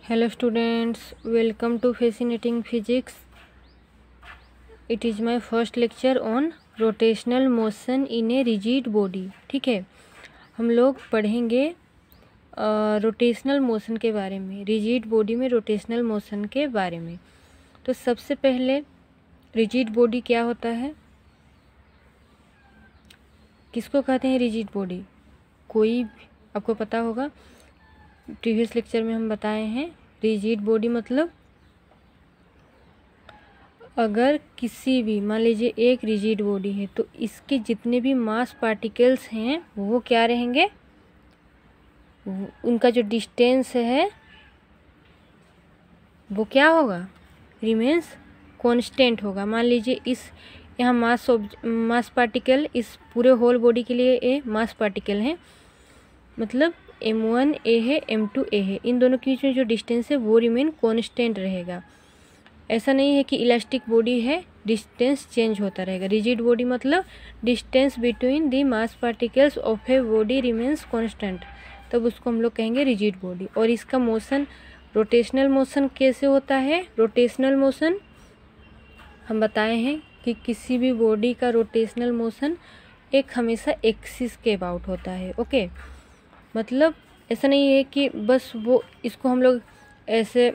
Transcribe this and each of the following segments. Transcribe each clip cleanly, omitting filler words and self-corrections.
Hello students, welcome to Fascinating Physics. It is my first lecture on rotational motion in a rigid body. ठीक है, हम लोग पढ़ेंगे rotational motion के बारे में, रिजिड बॉडी में रोटेशनल मोशन के बारे में। तो सबसे पहले रिजिड बॉडी क्या होता है, किसको कहते हैं रिजिड बॉडी? कोई आपको पता होगा, प्रीवियस लेक्चर में हम बताए हैं। रिजिड बॉडी मतलब अगर किसी भी, मान लीजिए एक रिजिड बॉडी है तो इसके जितने भी मास पार्टिकल्स हैं वो क्या रहेंगे, उनका जो डिस्टेंस है वो क्या होगा, रिमेंस कांस्टेंट होगा। मान लीजिए इस यहाँ मास पार्टिकल इस पूरे होल बॉडी के लिए ए मास पार्टिकल है, मतलब m1 ए है m2 ए है, इन दोनों के बीच में जो डिस्टेंस है वो रिमेन कांस्टेंट रहेगा। ऐसा नहीं है कि इलास्टिक बॉडी है डिस्टेंस चेंज होता रहेगा। रिजिड बॉडी मतलब distance between the mass particles of a body remains constant, तब उसको हम लोग कहेंगे रिजिड बॉडी। और इसका मोशन रोटेशनल मोशन कैसे होता है? रोटेशनल मोशन हम बताए हैं कि किसी भी बॉडी का रोटेशनल मोशन एक हमेशा एक्सिस के अबाउट होता है। ओके, मतलब ऐसा नहीं है कि बस वो इसको हम लोग ऐसे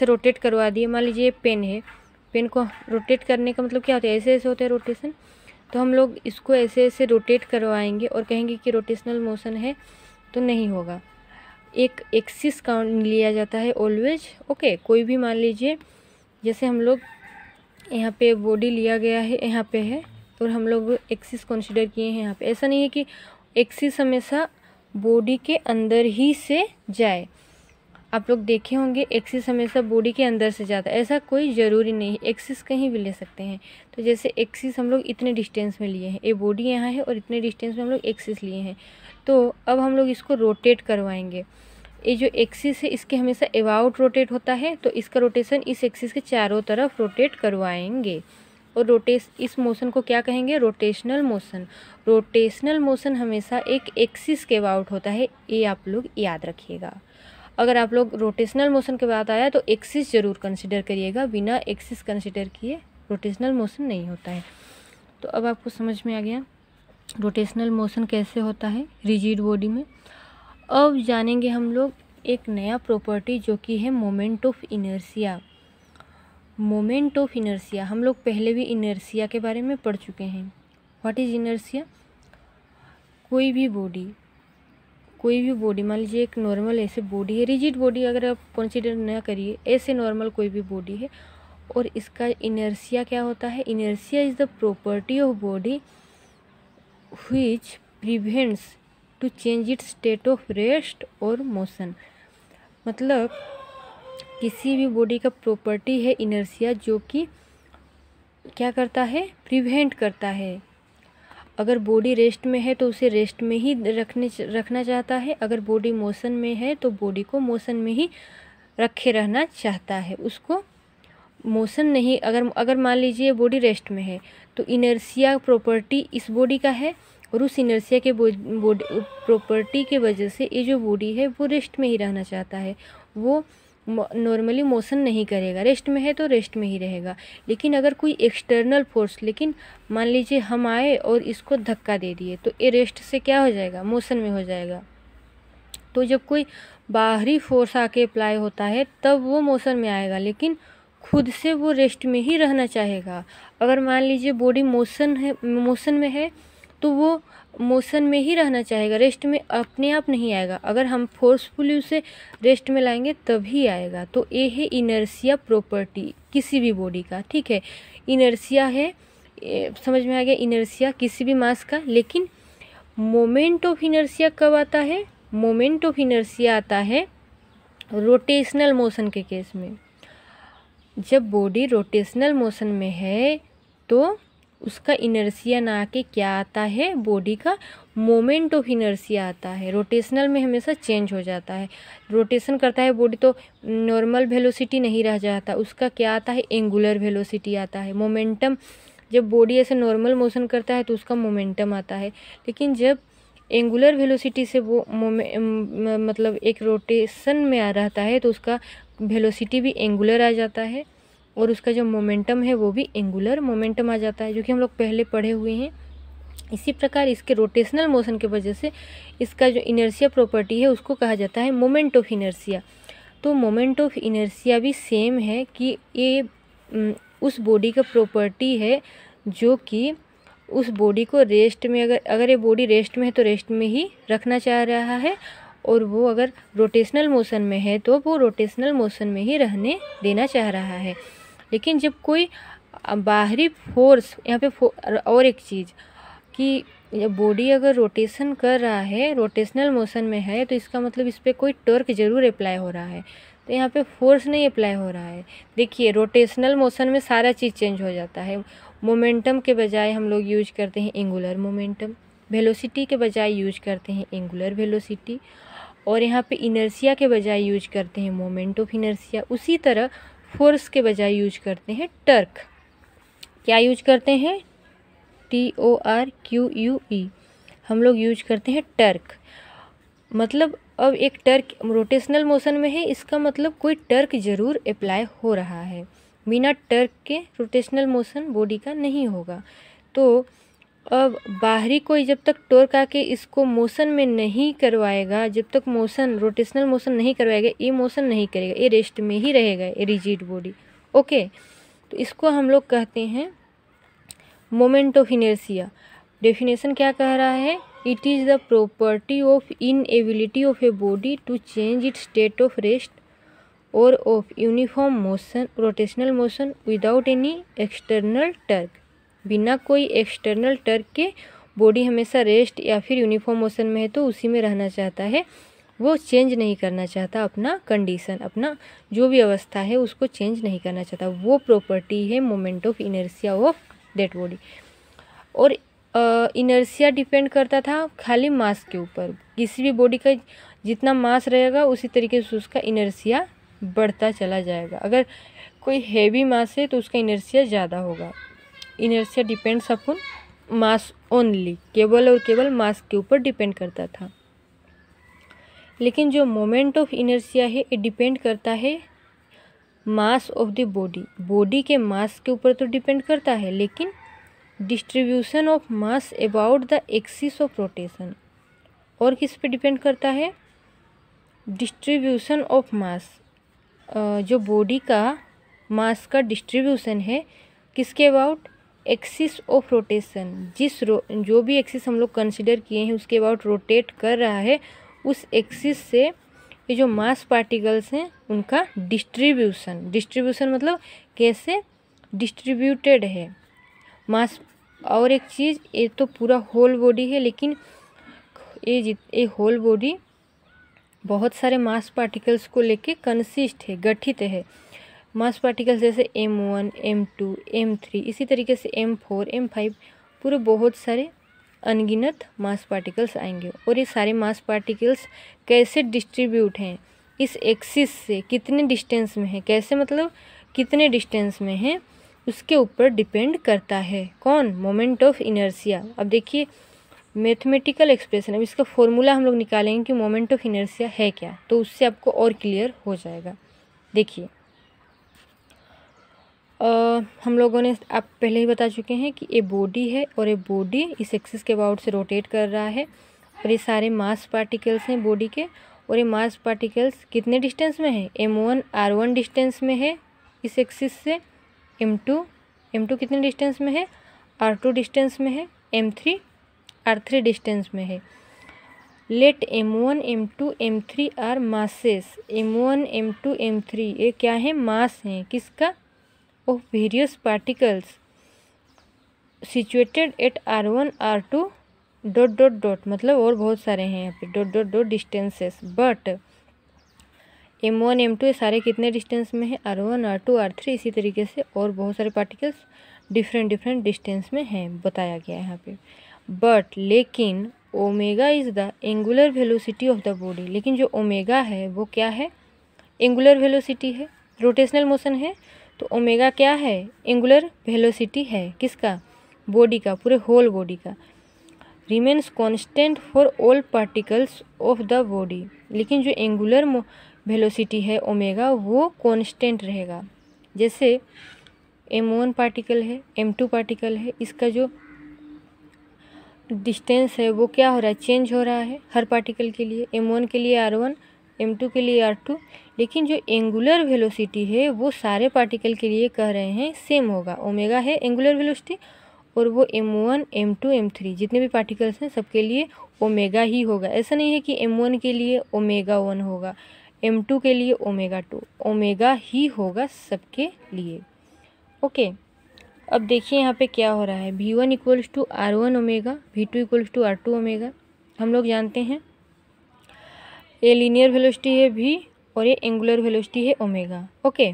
रोटेट करवा दिए। मान लीजिए पेन है, पेन को रोटेट करने का मतलब क्या होता है, ऐसे ऐसे होता है रोटेशन, तो हम लोग इसको ऐसे ऐसे रोटेट करवाएंगे और कहेंगे कि रोटेशनल मोशन है, तो नहीं होगा। एक एक्सिस काउंट लिया जाता है ऑलवेज। ओके, कोई भी मान लीजिए जैसे हम लोग यहाँ पे बॉडी लिया गया है, यहाँ पे है और हम लोग एक्सिस कंसिडर किए हैं यहाँ पे। ऐसा नहीं है कि एक्सिस हमेशा बॉडी के अंदर ही से जाए। आप लोग देखे होंगे एक्सिस हमेशा बॉडी के अंदर से जाता है, ऐसा कोई ज़रूरी नहीं है, एक्सिस कहीं भी ले सकते हैं। तो जैसे एक्सिस हम लोग इतने डिस्टेंस में लिए हैं, ये बॉडी यहाँ है और इतने डिस्टेंस में हम लोग एक्सिस लिए हैं, तो अब हम लोग इसको रोटेट करवाएंगे। ये जो एक्सिस है इसके हमेशा अबाउट रोटेट होता है, तो इसका रोटेशन इस एक्सिस के चारों तरफ रोटेट करवाएंगे और इस मोशन को क्या कहेंगे, रोटेशनल मोशन। रोटेशनल मोशन हमेशा एक एक्सिस के अबाउट होता है, ये आप लोग याद रखिएगा। अगर आप लोग रोटेशनल मोशन के बाद आया तो एक्सिस ज़रूर कंसिडर करिएगा, बिना एक्सिस कंसिडर किए रोटेशनल मोशन नहीं होता है। तो अब आपको समझ में आ गया रोटेशनल मोशन कैसे होता है रिजिड बॉडी में। अब जानेंगे हम लोग एक नया प्रॉपर्टी जो कि है moment of inertia. Moment of inertia, हम लोग पहले भी इनर्शिया के बारे में पढ़ चुके हैं। What is inertia? कोई भी बॉडी मान लीजिए एक नॉर्मल ऐसे बॉडी है, रिजिड बॉडी अगर आप कंसीडर ना करिए, ऐसे नॉर्मल कोई भी बॉडी है और इसका इनर्शिया क्या होता है? Inertia is the property of body which prevents to change its state of rest और मोशन। मतलब किसी भी बॉडी का प्रॉपर्टी है इनर्शिया, जो कि क्या करता है, प्रिवेंट करता है। अगर बॉडी रेस्ट में है तो उसे रेस्ट में ही रखना चाहता है, अगर बॉडी मोशन में है तो बॉडी को मोशन में ही रखे रहना चाहता है, उसको मोशन नहीं। अगर मान लीजिए बॉडी रेस्ट में है तो इनर्शिया प्रॉपर्टी इस बॉडी का है और उस इनर्शिया के प्रॉपर्टी के वजह से ये जो बॉडी है वो रेस्ट में ही रहना चाहता है, वो नॉर्मली मोशन नहीं करेगा। रेस्ट में है तो रेस्ट में ही रहेगा। लेकिन अगर कोई एक्सटर्नल फोर्स, लेकिन मान लीजिए हम आए और इसको धक्का दे दिए तो ये रेस्ट से क्या हो जाएगा, मोशन में हो जाएगा। तो जब कोई बाहरी फोर्स आके अप्लाई होता है तब वो मोशन में आएगा, लेकिन खुद से वो रेस्ट में ही रहना चाहेगा। अगर मान लीजिए बॉडी मोशन में है तो वो मोशन में ही रहना चाहेगा, रेस्ट में अपने आप नहीं आएगा। अगर हम फोर्सफुली उसे रेस्ट में लाएंगे तभी आएगा। तो ये है इनर्शिया प्रॉपर्टी किसी भी बॉडी का। ठीक है, इनर्शिया है, समझ में आ गया, इनर्शिया किसी भी मास का। लेकिन मोमेंट ऑफ इनर्शिया कब आता है? मोमेंट ऑफ इनर्शिया आता है रोटेशनल मोशन के केस में। जब बॉडी रोटेशनल मोशन में है तो उसका इनर्शिया ना आके क्या आता है, बॉडी का मोमेंट ऑफ इनर्शिया आता है। रोटेशनल में हमेशा चेंज हो जाता है, रोटेशन करता है बॉडी तो नॉर्मल वेलोसिटी नहीं रह जाता, उसका क्या आता है, एंगुलर वेलोसिटी आता है। मोमेंटम, जब बॉडी ऐसे नॉर्मल मोशन करता है तो उसका मोमेंटम आता है, लेकिन जब एंगुलर वेलोसिटी से वो मतलब एक रोटेशन में आ रहता है तो उसका वेलोसिटी भी एंगुलर आ जाता है और उसका जो मोमेंटम है वो भी एंगुलर मोमेंटम आ जाता है, जो कि हम लोग पहले पढ़े हुए हैं। इसी प्रकार इसके रोटेशनल मोशन के वजह से इसका जो इनर्शिया प्रॉपर्टी है उसको कहा जाता है मोमेंट ऑफ इनर्शिया। तो मोमेंट ऑफ इनर्शिया भी सेम है कि ये उस बॉडी का प्रॉपर्टी है जो कि उस बॉडी को रेस्ट में, अगर ये बॉडी रेस्ट में है तो रेस्ट में ही रखना चाह रहा है, और वो अगर रोटेशनल मोशन में है तो वो रोटेशनल मोशन में ही रहने देना चाह रहा है। लेकिन जब कोई बाहरी फोर्स यहाँ पे और एक चीज़ कि बॉडी अगर रोटेशन कर रहा है, रोटेशनल मोशन में है, तो इसका मतलब इस पर कोई टॉर्क ज़रूर अप्लाई हो रहा है। तो यहाँ पे फोर्स नहीं अप्लाई हो रहा है। देखिए रोटेशनल मोशन में सारा चीज़ चेंज हो जाता है। मोमेंटम के बजाय हम लोग यूज करते हैं एंगुलर मोमेंटम, वेलोसिटी के बजाय यूज करते हैं एंगुलर वेलोसिटी, और यहाँ पे इनर्शिया के बजाय यूज करते हैं मोमेंट ऑफ इनर्शिया। उसी तरह फोर्स के बजाय यूज करते हैं टर्क। क्या यूज करते हैं? TORQUE हम लोग यूज करते हैं टर्क। मतलब अब एक टर्क रोटेशनल मोशन में है, इसका मतलब कोई टर्क ज़रूर अप्लाई हो रहा है। बिना टर्क के रोटेशनल मोशन बॉडी का नहीं होगा। तो अब बाहरी कोई जब तक टॉर्क आके इसको मोशन में नहीं करवाएगा, जब तक मोशन रोटेशनल मोशन नहीं करवाएगा, ये मोशन नहीं करेगा, ये रेस्ट में ही रहेगा, ये रिजिड बॉडी। ओके, तो इसको हम लोग कहते हैं मोमेंट ऑफ इनर्शिया। डेफिनेशन क्या कह रहा है? It is the property of inability of a body to change its state of rest और of uniform motion rotational motion without any external torque. बिना कोई एक्सटर्नल टर्क के बॉडी हमेशा rest या फिर यूनिफॉर्म मोशन में है तो उसी में रहना चाहता है, वो चेंज नहीं करना चाहता अपना कंडीशन, अपना जो भी अवस्था है उसको चेंज नहीं करना चाहता। वो प्रॉपर्टी है moment of inertia of that body. और इनर्शिया डिपेंड करता था खाली मास के ऊपर। किसी भी बॉडी का जितना मास रहेगा उसी तरीके से उसका इनर्शिया बढ़ता चला जाएगा। अगर कोई हैवी मास है तो उसका इनर्शिया ज़्यादा होगा। Inertia depends upon mass only, केवल और केवल मास के ऊपर डिपेंड करता था। लेकिन जो मोमेंट ऑफ इनर्शिया है ये डिपेंड करता है mass of the body. Body के मास के ऊपर तो डिपेंड करता है, लेकिन distribution of mass about the axis of rotation. और किस पे डिपेंड करता है? Distribution of mass. जो बॉडी का मास का डिस्ट्रीब्यूशन है किसके अबाउट? Axis of rotation. जो भी एक्सिस हम लोग कंसिडर किए हैं उसके अबाउट रोटेट कर रहा है, उस एक्सिस से ये जो मास पार्टिकल्स हैं उनका डिस्ट्रीब्यूशन मतलब कैसे डिस्ट्रीब्यूटेड है मास। और एक चीज़, ये तो पूरा होल बॉडी है, लेकिन ये होल बॉडी बहुत सारे मास पार्टिकल्स को लेके कंसिस्ट है, गठित है। मास पार्टिकल्स जैसे M1, M2, M3, इसी तरीके से M4, M5, पूरे बहुत सारे अनगिनत मास पार्टिकल्स आएंगे। और ये सारे मास पार्टिकल्स कैसे डिस्ट्रीब्यूट हैं, इस एक्सिस से कितने डिस्टेंस में है, कैसे मतलब कितने डिस्टेंस में है, उसके ऊपर डिपेंड करता है। कौन? Moment of inertia. अब देखिए मैथमेटिकल एक्सप्रेशन, अब इसका फॉर्मूला हम लोग निकालेंगे कि मोमेंट ऑफ इनर्शिया है क्या, तो उससे आपको और क्लियर हो जाएगा। देखिए हम लोगों ने, आप पहले ही बता चुके हैं कि ये बॉडी है और ये बॉडी इस एक्सिस के अबाउट से रोटेट कर रहा है, और ये सारे मास पार्टिकल्स हैं बॉडी के। और ये मास पार्टिकल्स कितने डिस्टेंस में है? M1 R1 डिस्टेंस में है इस एक्सिस से, M2 कितने डिस्टेंस में है? R2 डिस्टेंस में है, M3 R3 डिस्टेंस में है। Late M1 M2 M3 are masses. M1 M2 M3 ये क्या है? मास हैं। किसका? Of various particles situated at R1 R2 ... मतलब और बहुत सारे हैं यहाँ पे ... डिस्टेंसेस। बट M1 M2 सारे कितने डिस्टेंस में है? R1 R2 R3, इसी तरीके से और बहुत सारे पार्टिकल्स डिफरेंट डिस्टेंस में हैं, बताया गया है यहाँ पे। बट लेकिन omega is the angular velocity of the body. लेकिन जो ओमेगा है वो क्या है? एंगुलर वेलोसिटी है। रोटेशनल मोशन है तो ओमेगा क्या है? एंगुलर वेलोसिटी है। किसका? बॉडी का, पूरे होल बॉडी का। Remains constant for all particles of the body, लेकिन जो एंगुलर वेलोसिटी है ओमेगा वो कांस्टेंट रहेगा। जैसे m1 पार्टिकल है, m2 पार्टिकल है, इसका जो डिस्टेंस है वो क्या हो रहा है, चेंज हो रहा है हर पार्टिकल के लिए। m1 के लिए r1, m2 के लिए r2, लेकिन जो एंगुलर वेलोसिटी है वो सारे पार्टिकल के लिए कह रहे हैं सेम होगा। ओमेगा है एंगुलर वेलोसिटी और वो m1, m2, m3 जितने भी पार्टिकल्स हैं सबके लिए ओमेगा ही होगा। ऐसा नहीं है कि m1 के लिए ओमेगा 1 होगा, m2 के लिए ओमेगा 2, ओमेगा ही होगा सबके लिए। ओके, अब देखिए यहाँ पे क्या हो रहा है, v1 equals to r1 omega, v2 equals to r2 omega. हम लोग जानते हैं ये लीनियर वेलोसिटी है v और ये एंगुलर वेलोसिटी है ओमेगा। ओके,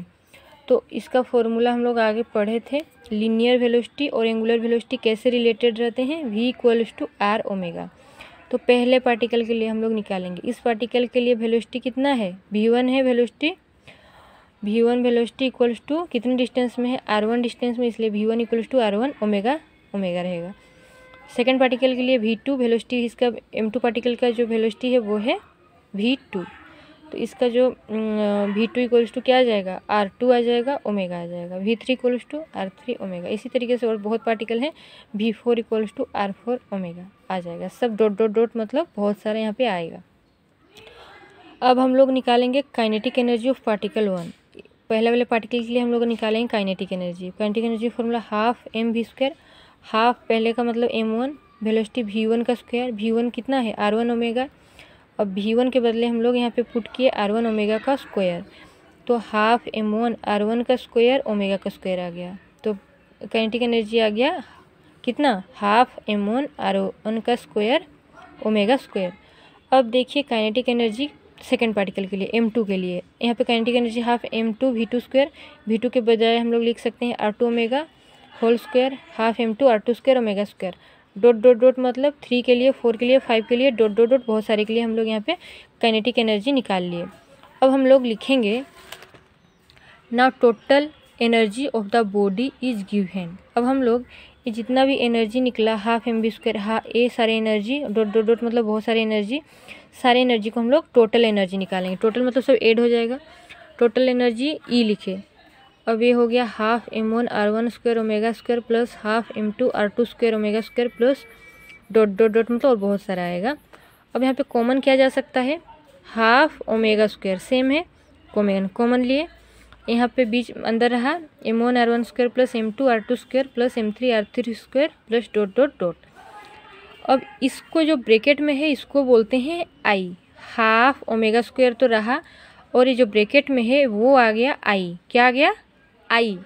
तो इसका फॉर्मूला हम लोग आगे पढ़े थे। लीनियर वेलोसिटी और एंगुलर वेलोसिटी कैसे रिलेटेड रहते हैं, v equals to r omega. तो पहले पार्टिकल के लिए हम लोग निकालेंगे, इस पार्टिकल के लिए वेलोसिटी कितना है, v1 है velocity, v1 velocity equals to कितने डिस्टेंस में है, r1 डिस्टेंस में, इसलिए v1 equals to r1 omega omega रहेगा। सेकेंड पार्टिकल के लिए v2 वेलोसिटी, इसका m2 पार्टिकल का जो वेलोसिटी है वो है v2, तो इसका जो v2 इक्वल्स टू क्या आ जाएगा, r2 आ जाएगा, ओमेगा आ जाएगा, v3 equals to r3 omega. इसी तरीके से और बहुत पार्टिकल हैं, v4 equals to r4 omega आ जाएगा। सब डॉट डॉट डॉट मतलब बहुत सारे यहाँ पे आएगा। अब हम लोग निकालेंगे काइनेटिक एनर्जी ऑफ पार्टिकल 1। पहले वाले पार्टिकल के लिए हम लोग निकालेंगे kinetic energy. Kinetic energy formula half mv², half पहले का मतलब m1, वेलोसिटी v1 का स्क्वायर, v1 कितना है r1 ओमेगा। अब v1 के बदले हम लोग यहाँ पे पुट किए r1 ओमेगा का स्क्वायर, तो हाफ m1 r1 का स्क्वायर ओमेगा का स्क्वायर आ गया। तो काइनेटिक एनर्जी आ गया कितना, हाफ m1 r1 का स्क्वायर ओमेगा स्क्वायर। अब देखिए काइनेटिक एनर्जी सेकेंड पार्टिकल के लिए m2 के लिए, यहाँ पे kinetic energy half m2 v2 square, v2 के बजाय हम लोग लिख सकते हैं r2 omega whole square, half m2 r2 square omega square. Dot dot dot मतलब 3 के लिए, 4 के लिए, 5 के लिए, डॉट डॉट डॉट बहुत सारे के लिए हम लोग यहाँ पे काइनेटिक एनर्जी निकाल लिए। अब हम लोग लिखेंगे now total energy of the body is given. अब हम लोग ये जितना भी एनर्जी निकला हाफ mv², ये सारे एनर्जी डॉट डॉट डॉट मतलब बहुत सारे एनर्जी, सारे एनर्जी को हम लोग टोटल एनर्जी निकालेंगे। टोटल मतलब सब ऐड हो जाएगा, टोटल एनर्जी ई लिखे। अब ये हो गया half m1 r1 square omega square plus half m2 r2 square omega square plus dot dot dot मतलब और बहुत सारा आएगा। अब यहाँ पे कॉमन किया जा सकता है, हाफ ओमेगा स्क्वायर सेम है, कॉमन लिए, यहाँ पे बीच अंदर रहा m1 r1 square plus m2 r2 square plus m3 r3 square plus dot dot dot. अब इसको जो ब्रैकेट में है इसको बोलते हैं आई, हाफ ओमेगा स्क्वायर तो रहा और ये जो ब्रैकेट में है वो आ गया आई, क्या आ गया आई।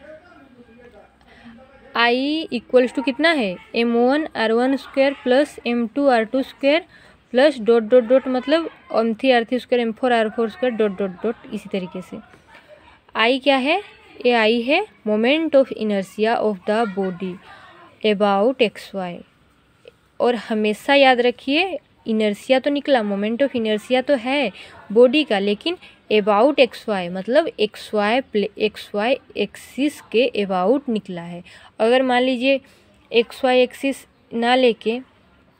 आई इक्वल्स टू कितना है, m1 r1 square plus m2 r2 square plus dot dot dot मतलब m3 r3 square m4 r4 square dot dot dot. इसी तरीके से आई क्या है, ये आई है moment of inertia of the body about xy। और हमेशा याद रखिए इनर्शिया तो निकला, मोमेंट ऑफ इनर्शिया तो है बॉडी का, लेकिन अबाउट xy मतलब xy एक्सिस के अबाउट निकला है। अगर मान लीजिए xy एक्सिस ना लेके,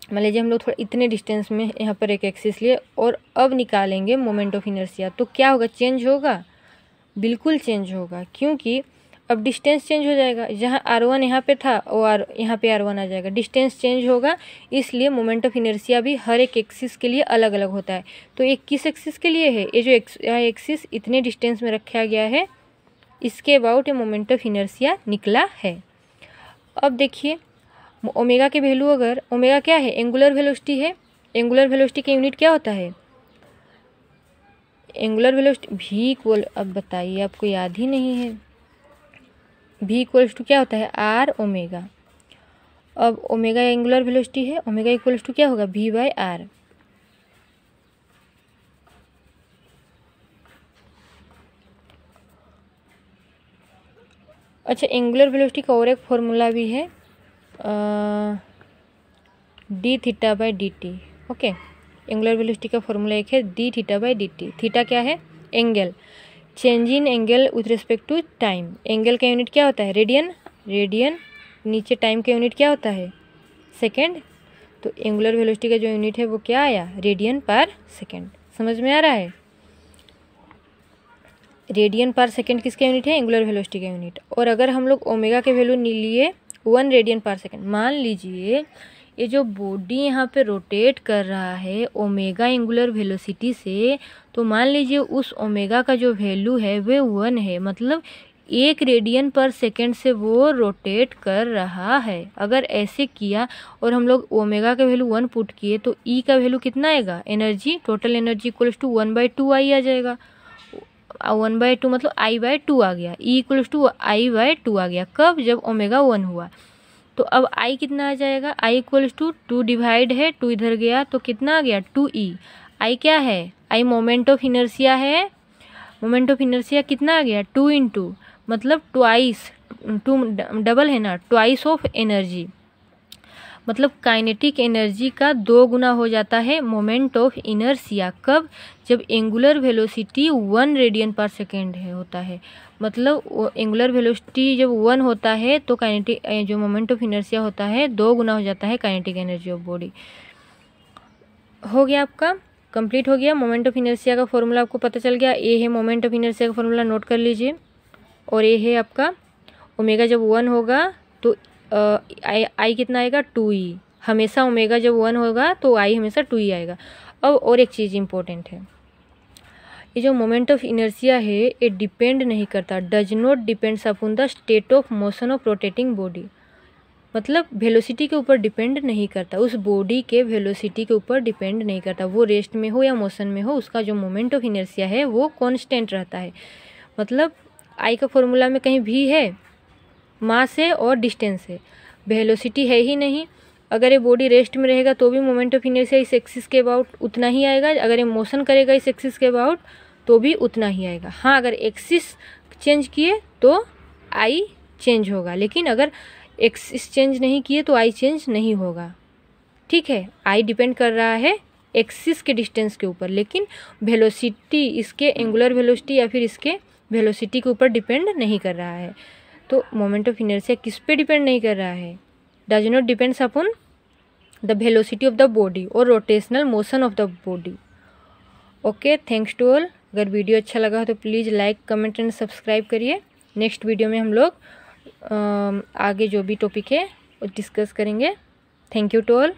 मान लीजिए हम लोग थोड़ा इतने डिस्टेंस में यहाँ पर एक एक्सिस लिए और अब निकालेंगे मोमेंट ऑफ इनर्शिया, तो क्या होगा, चेंज होगा, बिल्कुल चेंज होगा, क्योंकि अब डिस्टेंस चेंज हो जाएगा। जहाँ r1 यहाँ पे था और यहाँ पे r1 आ जाएगा, डिस्टेंस चेंज होगा, इसलिए मोमेंट ऑफ इनर्शिया भी हर एक एक्सिस के लिए अलग अलग होता है। तो ये किस एक्सिस के लिए है, ये जो एक्सिस इतने डिस्टेंस में रखा गया है इसके अबाउट ये मोमेंट ऑफ इनर्शिया निकला है। अब देखिए ओमेगा के वैल्यू, अगर ओमेगा क्या है, एंगुलर वेलोसिटी है, एंगुलर वेलोसिटी का यूनिट क्या होता है, एंगुलर वेलोसिटी v इक्वल, अब बताइए आपको याद ही नहीं है, v इक्वल्स टू क्या होता है r ओमेगा। अब ओमेगा एंगुलर वेलोसिटी है, ओमेगा इक्वल्स टू क्या होगा v बाय r। अच्छा, एंगुलर वेलोसिटी का और एक फॉर्मूला भी है d theta by d t. Okay, angular velocity का फॉर्मूला एक है d theta by d t. Theta क्या है, angle, change in angle with respect to time. Angle का यूनिट क्या होता है, रेडियन, रेडियन, नीचे टाइम का यूनिट क्या होता है, सेकेंड। तो एंगुलर वेलोसिटी का जो यूनिट है वो क्या आया, रेडियन पर सेकेंड। समझ में आ रहा है, रेडियन पर सेकेंड किसका यूनिट है, एंगुलर वेलोसिटी का यूनिट। और अगर हम लोग ओमेगा के वैल्यू लिए 1 रेडियन पर सेकेंड, मान लीजिए ये जो बॉडी यहाँ पे रोटेट कर रहा है ओमेगा एंगुलर वेलोसिटी से, तो मान लीजिए उस ओमेगा का जो वैल्यू है वो 1 है, मतलब 1 रेडियन पर सेकेंड से वो रोटेट कर रहा है। अगर ऐसे किया और हम लोग ओमेगा का वैल्यू 1 पुट किए तो ई का वैल्यू कितना आएगा, energy, total energy equals to 1/2 I आ जाएगा। 1/2 मतलब I/2 आ गया, E इक्वल्स टू I/2 आ गया। कब, जब ओमेगा 1 हुआ। तो अब I कितना आ जाएगा, I इक्वल्स टू 2 डिवाइड है, 2 इधर गया तो कितना आ गया 2E। I क्या है, I मोमेंट ऑफ इनर्शिया है, मोमेंट ऑफ इनर्शिया कितना आ गया 2 इंटू मतलब ट्वाइस, 2 डबल है ना, ट्वाइस ऑफ एनर्जी, मतलब काइनेटिक एनर्जी का 2 गुना हो जाता है मोमेंट ऑफ इनर्शिया। कब, जब एंगुलर वेलोसिटी 1 रेडियन पर सेकेंड है होता है, मतलब एंगुलर वेलोसिटी जब 1 होता है तो काइनेटिक जो मोमेंट ऑफ इनर्शिया होता है 2 गुना हो जाता है काइनेटिक एनर्जी ऑफ बॉडी। हो गया आपका, कंप्लीट हो गया। मोमेंट ऑफ इनर्शिया का फॉर्मूला आपको पता चल गया, ए है मोमेंट ऑफ इनर्शिया का फॉर्मूला, नोट कर लीजिए। और ये है आपका ओमेगा जब 1 होगा तो आई कितना आएगा 2E, हमेशा ओमेगा जब 1 होगा तो आई हमेशा 2E आएगा। अब और एक चीज़ इम्पोर्टेंट है, ये जो मोमेंट ऑफ इनर्शिया है ये डिपेंड नहीं करता, does not depends upon the state of motion of rotating body, मतलब वेलोसिटी के ऊपर डिपेंड नहीं करता, उस बॉडी के वेलोसिटी के ऊपर डिपेंड नहीं करता, वो रेस्ट में हो या मोशन में हो, उसका जो मोमेंट ऑफ इनर्शिया है वो कांस्टेंट रहता है। मतलब आई का फॉर्मूला में कहीं भी है मास है और डिस्टेंस है, वेलोसिटी है ही नहीं। अगर ये बॉडी रेस्ट में रहेगा तो भी मोमेंट ऑफ इनर्शिया इस एक्सिस के अबाउट उतना ही आएगा, अगर ये मोशन करेगा इस एक्सिस के अबाउट तो भी उतना ही आएगा। हाँ, अगर एक्सिस चेंज किए तो आई चेंज होगा, लेकिन अगर एक्सिस चेंज नहीं किए तो आई चेंज नहीं होगा। ठीक है, आई डिपेंड कर रहा है एक्सिस के डिस्टेंस के ऊपर, लेकिन वेलोसिटी इसके एंगुलर वेलोसिटी या फिर इसके वेलोसिटी के ऊपर डिपेंड नहीं कर रहा है। तो मोमेंट ऑफ इनर्शिया किस पे डिपेंड नहीं कर रहा है, does not depends upon the velocity of the body और rotational motion of the body. Okay, thanks to all. अगर वीडियो अच्छा लगा हो तो please like comment and subscribe करिए। नेक्स्ट वीडियो में हम लोग आगे जो भी टॉपिक है वो डिस्कस करेंगे। Thank you to all.